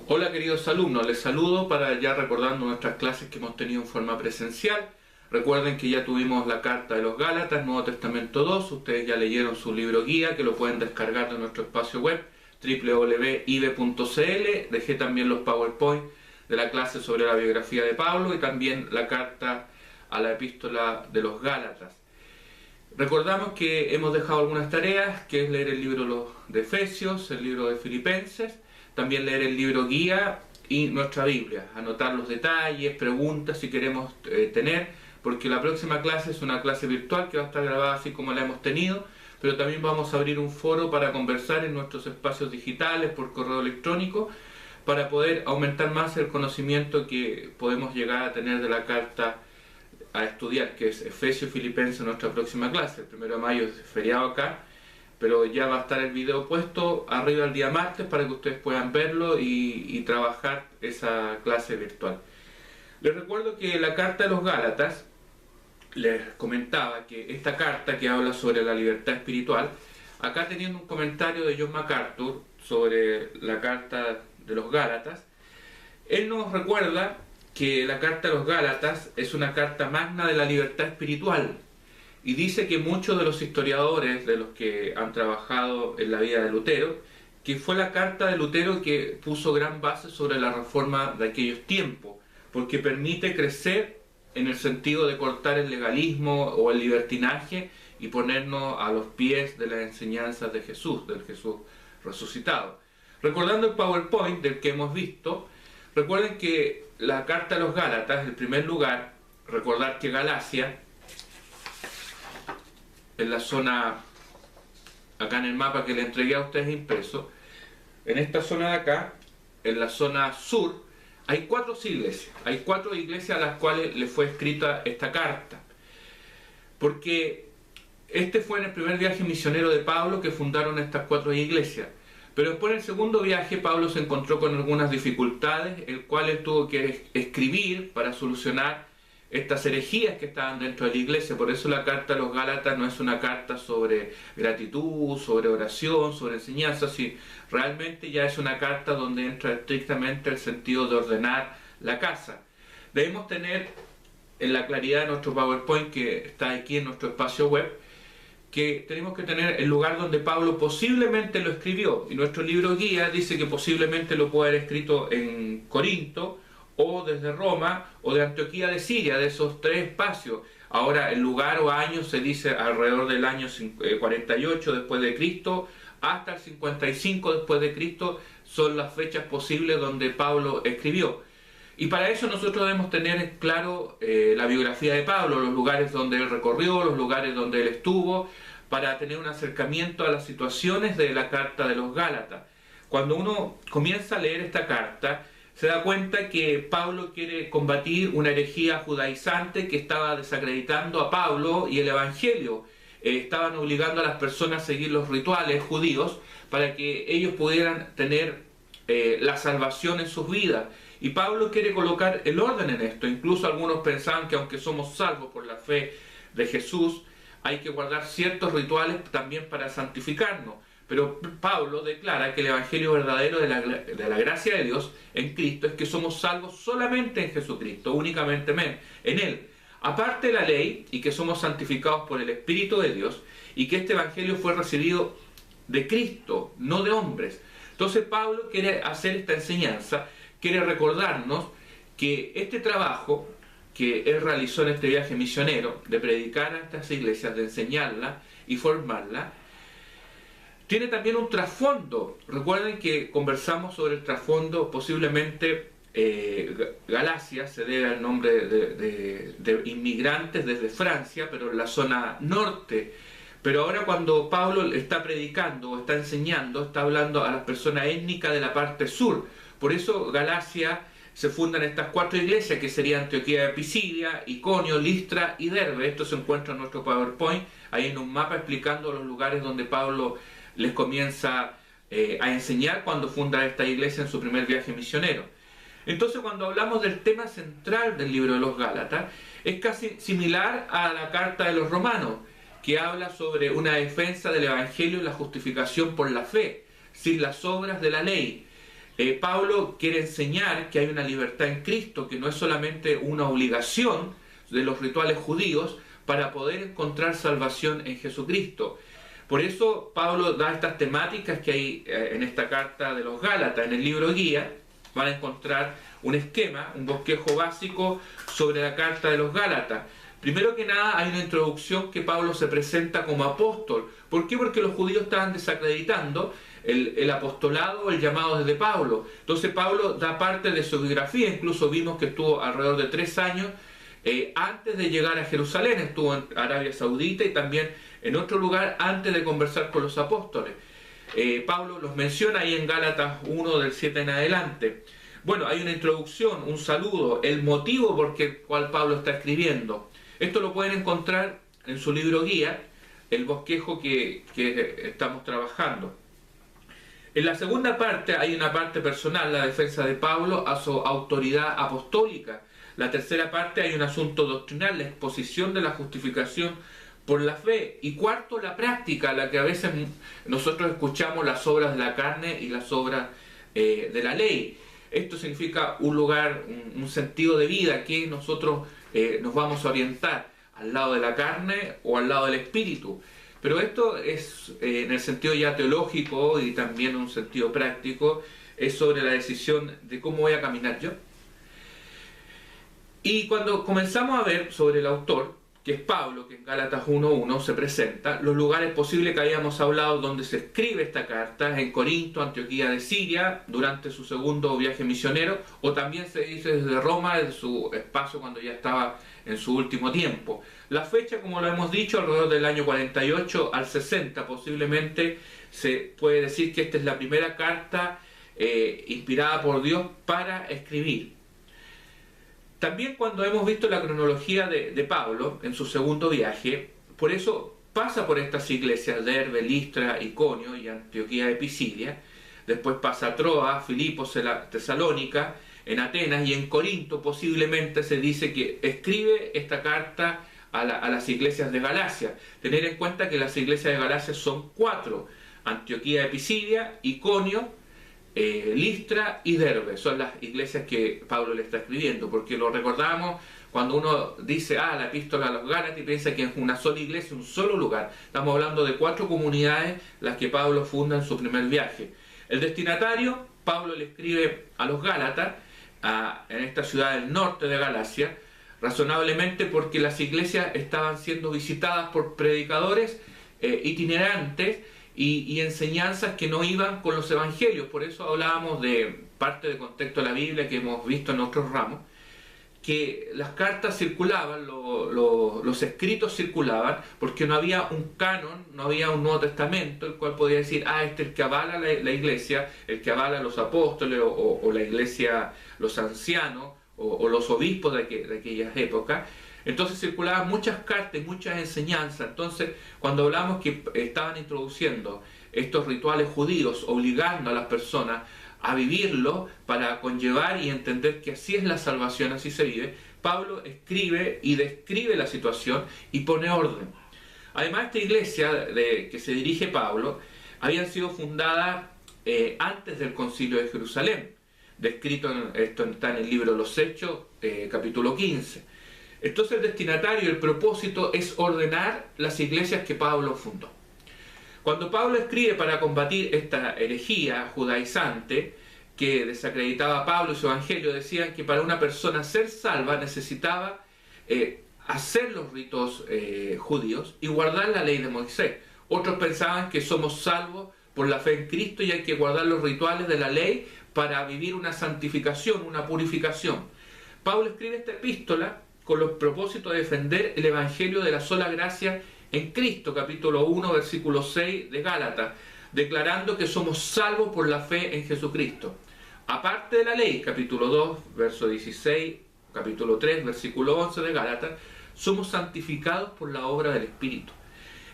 Hola queridos alumnos, les saludo para ya recordando nuestras clases que hemos tenido en forma presencial. Recuerden que ya tuvimos la carta de los Gálatas, Nuevo Testamento 2, ustedes ya leyeron su libro guía que lo pueden descargar de nuestro espacio web www.ibe.cl. Dejé también los PowerPoint de la clase sobre la biografía de Pablo y también la carta a la epístola de los Gálatas. Recordamos que hemos dejado algunas tareas, que es leer el libro de Efesios, el libro de Filipenses, también leer el libro guía y nuestra Biblia, anotar los detalles, preguntas si queremos tener, porque la próxima clase es una clase virtual que va a estar grabada así como la hemos tenido, pero también vamos a abrir un foro para conversar en nuestros espacios digitales por correo electrónico para poder aumentar más el conocimiento que podemos llegar a tener de la carta a estudiar, que es Efesios y Filipenses, nuestra próxima clase. El 1 de mayo es feriado acá, pero ya va a estar el video puesto arriba el día martes para que ustedes puedan verlo y trabajar esa clase virtual. Les recuerdo que la carta de los Gálatas, les comentaba que esta carta que habla sobre la libertad espiritual, acá teniendo un comentario de John MacArthur sobre la carta de los Gálatas, él nos recuerda que la carta de los Gálatas es una carta magna de la libertad espiritual. Y dice que muchos de los historiadores, de los que han trabajado en la vida de Lutero, que fue la carta de Lutero que puso gran base sobre la reforma de aquellos tiempos, porque permite crecer en el sentido de cortar el legalismo o el libertinaje y ponernos a los pies de las enseñanzas de Jesús, del Jesús resucitado. Recordando el PowerPoint del que hemos visto, recuerden que la carta de los Gálatas, en primer lugar, recordar que Galacia, en la zona, acá en el mapa que le entregué a ustedes impreso, en esta zona de acá, en la zona sur, hay cuatro iglesias a las cuales le fue escrita esta carta. Porque este fue en el primer viaje misionero de Pablo que fundaron estas cuatro iglesias. Pero después en el segundo viaje Pablo se encontró con algunas dificultades, el cual él tuvo que escribir para solucionar estas herejías que estaban dentro de la iglesia. Por eso la carta a los Gálatas no es una carta sobre gratitud, sobre oración, sobre enseñanza, sino realmente ya es una carta donde entra estrictamente el sentido de ordenar la casa. Debemos tener en la claridad de nuestro PowerPoint que está aquí en nuestro espacio web, que tenemos que tener el lugar donde Pablo posiblemente lo escribió. Y nuestro libro guía dice que posiblemente lo puede haber escrito en Corinto, o desde Roma, o de Antioquía de Siria, de esos tres espacios. Ahora el lugar o año se dice alrededor del año 48 después de Cristo, hasta el 55 después de Cristo, son las fechas posibles donde Pablo escribió. Y para eso nosotros debemos tener claro la biografía de Pablo, los lugares donde él recorrió, los lugares donde él estuvo, para tener un acercamiento a las situaciones de la carta de los Gálatas. Cuando uno comienza a leer esta carta, se da cuenta que Pablo quiere combatir una herejía judaizante que estaba desacreditando a Pablo y el Evangelio. Estaban obligando a las personas a seguir los rituales judíos para que ellos pudieran tener la salvación en sus vidas. Y Pablo quiere colocar el orden en esto. Incluso algunos pensaban que aunque somos salvos por la fe de Jesús, hay que guardar ciertos rituales también para santificarnos. Pero Pablo declara que el evangelio verdadero de la gracia de Dios en Cristo es que somos salvos solamente en Jesucristo, únicamente en Él. Aparte de la ley, y que somos santificados por el Espíritu de Dios, y que este evangelio fue recibido de Cristo, no de hombres. Entonces Pablo quiere hacer esta enseñanza, quiere recordarnos que este trabajo que él realizó en este viaje misionero, de predicar a estas iglesias, de enseñarlas y formarlas, tiene también un trasfondo. Recuerden que conversamos sobre el trasfondo, posiblemente Galacia se debe al nombre de inmigrantes desde Francia, pero en la zona norte. Pero ahora cuando Pablo está predicando o está enseñando, está hablando a las personas étnicas de la parte sur. Por eso Galacia se fundan estas cuatro iglesias que serían Antioquía de Pisidia, Iconio, Listra y Derbe. Esto se encuentra en nuestro PowerPoint, ahí en un mapa explicando los lugares donde Pablo les comienza a enseñar cuando funda esta iglesia en su primer viaje misionero. Entonces cuando hablamos del tema central del libro de los Gálatas, es casi similar a la carta de los Romanos, que habla sobre una defensa del evangelio y la justificación por la fe, sin las obras de la ley. Pablo quiere enseñar que hay una libertad en Cristo, que no es solamente una obligación de los rituales judíos para poder encontrar salvación en Jesucristo. Por eso Pablo da estas temáticas que hay en esta carta de los Gálatas. En el libro guía van a encontrar un esquema, un bosquejo básico sobre la carta de los Gálatas. Primero que nada hay una introducción que Pablo se presenta como apóstol. ¿Por qué? Porque los judíos estaban desacreditando el apostolado o el llamado desde Pablo. Entonces Pablo da parte de su biografía, incluso vimos que estuvo alrededor de 3 años antes de llegar a Jerusalén, estuvo en Arabia Saudita y también en otro lugar antes de conversar con los apóstoles. Pablo los menciona ahí en Gálatas 1 del 7 en adelante. Bueno, hay una introducción, un saludo, el motivo por el cual Pablo está escribiendo. Esto lo pueden encontrar en su libro guía, el bosquejo que estamos trabajando. En la segunda parte hay una parte personal, la defensa de Pablo a su autoridad apostólica. La tercera parte hay un asunto doctrinal, la exposición de la justificación por la fe. Y cuarto, la práctica, la que a veces nosotros escuchamos las obras de la carne y las obras de la ley. Esto significa un lugar, un sentido de vida que nosotros nos vamos a orientar al lado de la carne o al lado del espíritu. Pero esto es, en el sentido ya teológico y también en un sentido práctico, es sobre la decisión de cómo voy a caminar yo. Y cuando comenzamos a ver sobre el autor, que es Pablo, que en Gálatas 1.1 se presenta, los lugares posibles que habíamos hablado donde se escribe esta carta, en Corinto, Antioquía de Siria, durante su segundo viaje misionero, o también se dice desde Roma, desde su espacio cuando ya estaba en su último tiempo. La fecha, como lo hemos dicho, alrededor del año 48 al 60, posiblemente se puede decir que esta es la primera carta inspirada por Dios para escribir. También cuando hemos visto la cronología de Pablo en su segundo viaje, por eso pasa por estas iglesias, Derbe, Listra, Iconio y Antioquía de Pisidia, después pasa a Troas, Filipos, Tesalónica, en Atenas y en Corinto posiblemente se dice que escribe esta carta a las iglesias de Galacia. Tener en cuenta que las iglesias de Galacia son 4, Antioquía de Pisidia, Iconio, Listra y Derbe, son las iglesias que Pablo le está escribiendo, porque lo recordamos cuando uno dice, la epístola a los Gálatas y piensa que es una sola iglesia, un solo lugar. Estamos hablando de 4 comunidades las que Pablo funda en su primer viaje. El destinatario, Pablo le escribe a los Gálatas, en esta ciudad del norte de Galacia, razonablemente porque las iglesias estaban siendo visitadas por predicadores itinerantes y enseñanzas que no iban con los evangelios. Por eso hablábamos de parte del contexto de la Biblia que hemos visto en otros ramos, que las cartas circulaban, los escritos circulaban, porque no había un canon, no había un Nuevo Testamento, el cual podía decir, este es el que avala la iglesia, el que avala a los apóstoles, o la iglesia, los ancianos, o los obispos de aquellas épocas. Entonces circulaban muchas cartas y muchas enseñanzas. Entonces, cuando hablamos que estaban introduciendo estos rituales judíos, obligando a las personas a vivirlo para conllevar y entender que así es la salvación, así se vive, Pablo escribe y describe la situación y pone orden. Además, esta iglesia que se dirige Pablo habían sido fundadas antes del Concilio de Jerusalén. Descrito, esto está en el libro de los Hechos, capítulo 15. Entonces el destinatario, el propósito es ordenar las iglesias que Pablo fundó. Cuando Pablo escribe para combatir esta herejía judaizante que desacreditaba a Pablo y su evangelio, decían que para una persona ser salva necesitaba hacer los ritos judíos y guardar la ley de Moisés. Otros pensaban que somos salvos por la fe en Cristo y hay que guardar los rituales de la ley para vivir una santificación, una purificación. Pablo escribe esta epístola con los propósitos de defender el evangelio de la sola gracia en Cristo, capítulo 1, versículo 6 de Gálatas, declarando que somos salvos por la fe en Jesucristo. Aparte de la ley, capítulo 2, verso 16, capítulo 3, versículo 11 de Gálatas, somos santificados por la obra del Espíritu.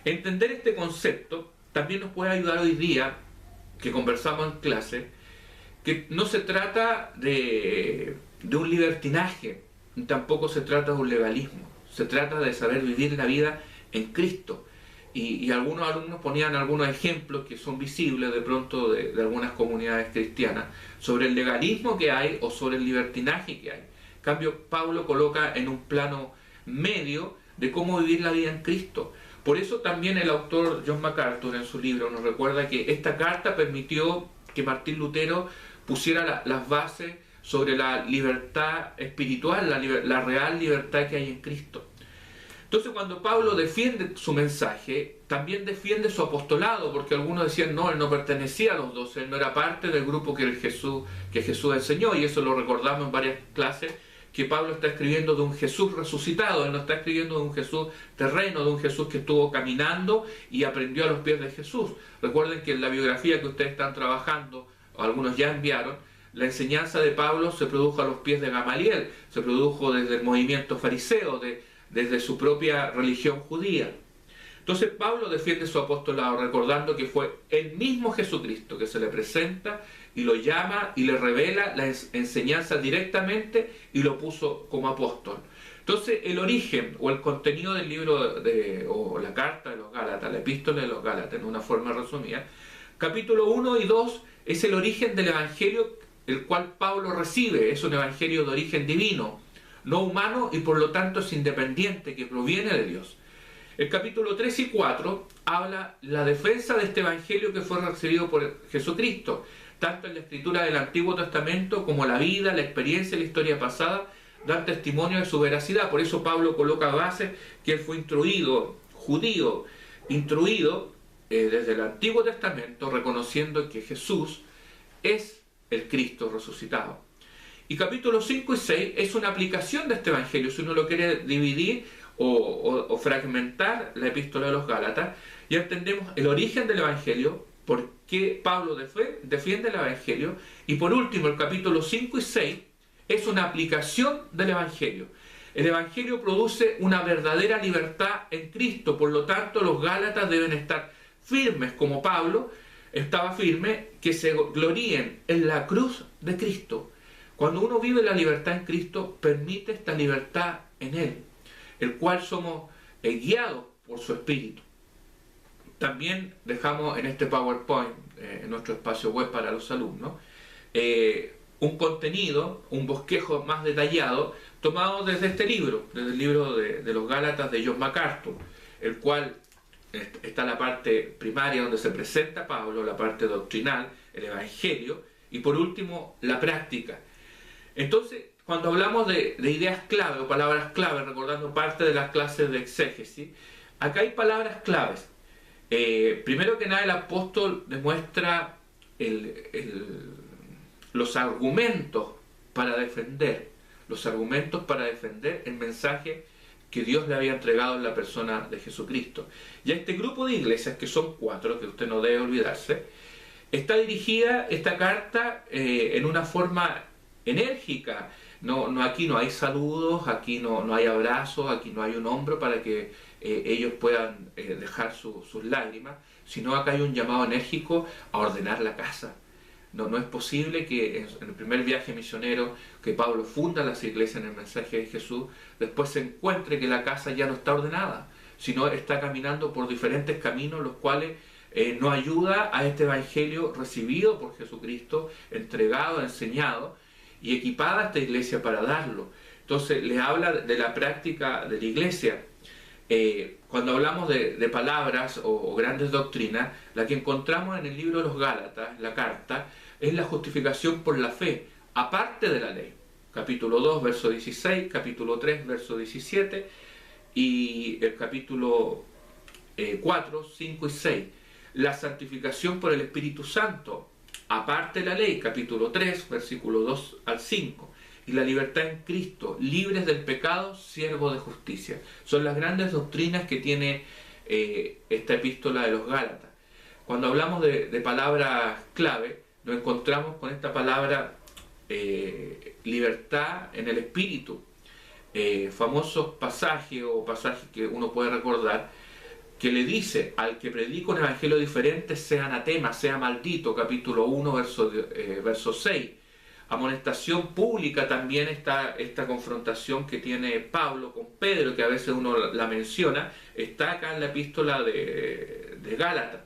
Entender este concepto también nos puede ayudar hoy día, que conversamos en clase, que no se trata de un libertinaje, tampoco se trata de un legalismo, se trata de saber vivir la vida en Cristo. y algunos alumnos ponían algunos ejemplos que son visibles de pronto de algunas comunidades cristianas sobre el legalismo que hay o sobre el libertinaje que hay. En cambio, Pablo coloca en un plano medio de cómo vivir la vida en Cristo. Por eso también el autor John MacArthur en su libro nos recuerda que esta carta permitió que Martín Lutero pusiera las bases sobre la libertad espiritual, la real libertad que hay en Cristo. Entonces, cuando Pablo defiende su mensaje, también defiende su apostolado, porque algunos decían, no, él no pertenecía a los 12, él no era parte del grupo que Jesús enseñó, y eso lo recordamos en varias clases, que Pablo está escribiendo de un Jesús resucitado, él no está escribiendo de un Jesús terreno, de un Jesús que estuvo caminando y aprendió a los pies de Jesús. Recuerden que en la biografía que ustedes están trabajando, o algunos ya enviaron, la enseñanza de Pablo se produjo a los pies de Gamaliel, se produjo desde el movimiento fariseo, desde su propia religión judía. Entonces Pablo defiende su apostolado recordando que fue el mismo Jesucristo que se le presenta y lo llama y le revela la enseñanza directamente y lo puso como apóstol. Entonces el origen o el contenido del libro o la carta de los Gálatas, la epístola de los Gálatas en una forma resumida, capítulo 1 y 2 es el origen del evangelio el cual Pablo recibe, es un evangelio de origen divino, no humano, y por lo tanto es independiente, que proviene de Dios. El capítulo 3 y 4 habla la defensa de este evangelio que fue recibido por Jesucristo, tanto en la escritura del Antiguo Testamento como la vida, la experiencia y la historia pasada dan testimonio de su veracidad. Por eso Pablo coloca base que él fue instruido, judío, instruido desde el Antiguo Testamento, reconociendo que Jesús es el Cristo resucitado. Y capítulos 5 y 6 es una aplicación de este evangelio. Si uno lo quiere dividir o fragmentar la epístola de los Gálatas, ya entendemos el origen del evangelio, por qué Pablo defiende el evangelio, y por último el capítulo 5 y 6 es una aplicación del evangelio. El evangelio produce una verdadera libertad en Cristo, por lo tanto los Gálatas deben estar firmes como Pablo estaba firme, que se gloríen en la cruz de Cristo. Cuando uno vive la libertad en Cristo, permite esta libertad en Él, el cual somos guiados por su Espíritu. También dejamos en este PowerPoint, en nuestro espacio web para los alumnos, un contenido, un bosquejo más detallado, tomado desde este libro, desde el libro de los Gálatas de John MacArthur, el cual está la parte primaria donde se presenta Pablo, la parte doctrinal, el Evangelio, y por último la práctica. Entonces, cuando hablamos de ideas clave o palabras clave, recordando parte de las clases de exégesis, acá hay palabras claves. Primero que nada, el apóstol demuestra los argumentos para defender el mensaje que Dios le había entregado en la persona de Jesucristo. Y a este grupo de iglesias, que son 4, que usted no debe olvidarse, está dirigida esta carta en una forma enérgica. Aquí no hay saludos, aquí no hay abrazos, aquí no hay un hombro para que ellos puedan dejar sus lágrimas, sino acá hay un llamado enérgico a ordenar la casa. No es posible que en el primer viaje misionero que Pablo funda las iglesias en el mensaje de Jesús, después se encuentre que la casa ya no está ordenada, sino está caminando por diferentes caminos, los cuales no ayuda a este evangelio recibido por Jesucristo, entregado, enseñado y equipada a esta iglesia para darlo. Entonces les habla de la práctica de la iglesia. Cuando hablamos de palabras o grandes doctrinas, la que encontramos en el libro de los Gálatas, la carta, es la justificación por la fe, aparte de la ley. Capítulo 2, verso 16, capítulo 3, verso 17, y el capítulo 4, 5 y 6. La santificación por el Espíritu Santo, aparte de la ley, capítulo 3, versículo 2 al 5. Y la libertad en Cristo, libres del pecado, siervos de justicia. Son las grandes doctrinas que tiene esta epístola de los Gálatas. Cuando hablamos de palabras clave, nos encontramos con esta palabra libertad en el Espíritu. Famosos pasajes o pasajes que uno puede recordar, que le dice al que predica un evangelio diferente, sea anatema, sea maldito, capítulo 1, verso 6. amonestación pública también está esta confrontación que tiene Pablo con Pedro, que a veces uno la menciona, está acá en la epístola de Gálatas.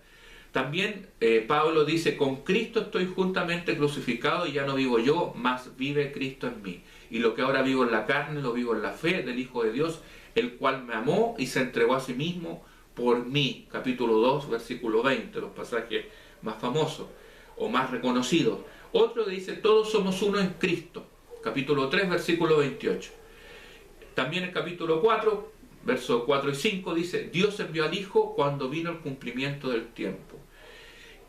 También Pablo dice, con Cristo estoy juntamente crucificado y ya no vivo yo, mas vive Cristo en mí. Y lo que ahora vivo en la carne, lo vivo en la fe del Hijo de Dios, el cual me amó y se entregó a sí mismo por mí. Capítulo 2, versículo 20, los pasajes más famosos o más reconocidos. Otro dice, todos somos uno en Cristo. Capítulo 3, versículo 28. También en capítulo 4, versos 4 y 5 dice, Dios envió al Hijo cuando vino el cumplimiento del tiempo.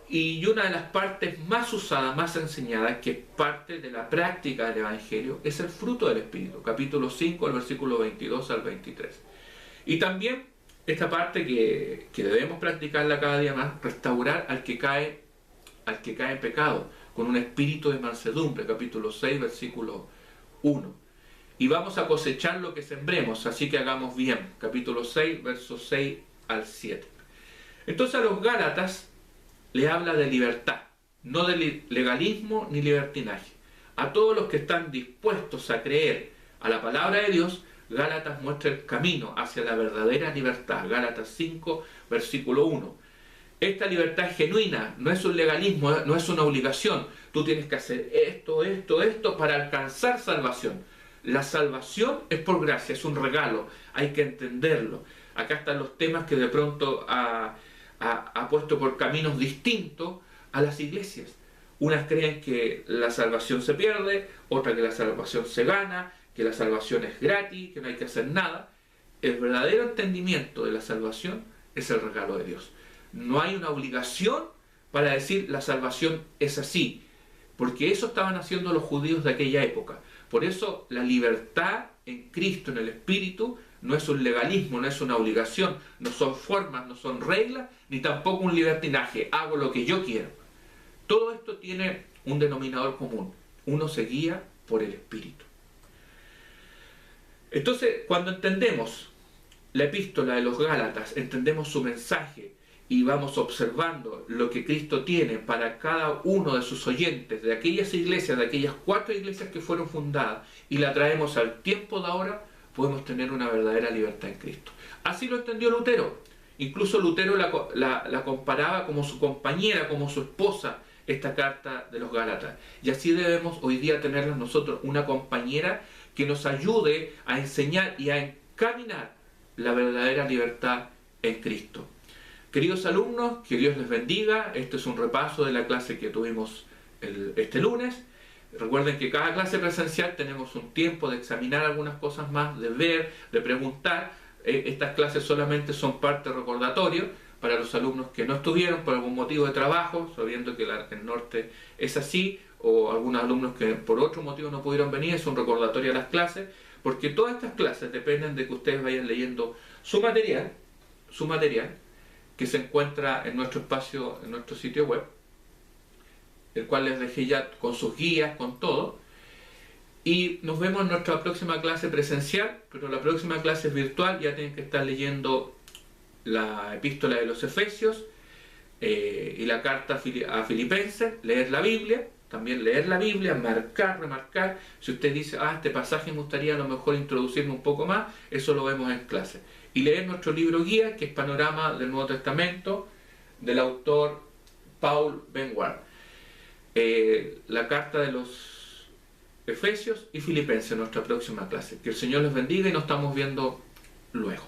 Y una de las partes más usadas, más enseñadas, que es parte de la práctica del Evangelio, es el fruto del Espíritu. Capítulo 5, el versículo 22 al 23. Y también esta parte que debemos practicarla cada día más, restaurar al que cae en pecado, con un espíritu de mansedumbre. Capítulo 6, versículo 1. Y vamos a cosechar lo que sembremos, así que hagamos bien. Capítulo 6, versos 6 al 7. Entonces a los Gálatas le habla de libertad, no de legalismo ni libertinaje. A todos los que están dispuestos a creer a la palabra de Dios, Gálatas muestra el camino hacia la verdadera libertad. Gálatas 5, versículo 1. Esta libertad es genuina, no es un legalismo, no es una obligación. Tú tienes que hacer esto para alcanzar salvación. La salvación es por gracia, es un regalo, hay que entenderlo. Acá están los temas que de pronto ha puesto por caminos distintos a las iglesias. Unas creen que la salvación se pierde, otras que la salvación se gana, que la salvación es gratis, que no hay que hacer nada. El verdadero entendimiento de la salvación es el regalo de Dios. No hay una obligación para decir la salvación es así, porque eso estaban haciendo los judíos de aquella época. Por eso la libertad en Cristo, en el Espíritu, no es un legalismo, no es una obligación, no son formas, no son reglas, ni tampoco un libertinaje, hago lo que yo quiero. Todo esto tiene un denominador común, uno se guía por el Espíritu. Entonces, cuando entendemos la epístola de los Gálatas, entendemos su mensaje y vamos observando lo que Cristo tiene para cada uno de sus oyentes, de aquellas iglesias, de aquellas 4 iglesias que fueron fundadas, y la traemos al tiempo de ahora, podemos tener una verdadera libertad en Cristo. Así lo entendió Lutero. Incluso Lutero la comparaba como su compañera, como su esposa, esta carta de los Gálatas. Y así debemos hoy día tenerla nosotros, una compañera que nos ayude a enseñar y a encaminar la verdadera libertad en Cristo. Queridos alumnos, que Dios les bendiga. Este es un repaso de la clase que tuvimos este lunes. Recuerden que cada clase presencial tenemos un tiempo de examinar algunas cosas más, de ver, de preguntar. Estas clases solamente son parte recordatorio para los alumnos que no estuvieron por algún motivo de trabajo, sabiendo que el norte es así, o algunos alumnos que por otro motivo no pudieron venir. Es un recordatorio a las clases, porque todas estas clases dependen de que ustedes vayan leyendo su material, que se encuentra en nuestro espacio, en nuestro sitio web, el cual les dejé ya con sus guías, con todo. Y nos vemos en nuestra próxima clase presencial, pero la próxima clase es virtual. Ya tienen que estar leyendo la epístola de los Efesios y la carta a Filipenses, leer la Biblia, también leer la Biblia, marcar, remarcar. Si usted dice, este pasaje me gustaría a lo mejor introducirme un poco más, eso lo vemos en clase. Y leer nuestro libro guía, que es Panorama del Nuevo Testamento, del autor Paul Benward. La carta de los Efesios y Filipenses, nuestra próxima clase. Que el Señor les bendiga y nos estamos viendo luego.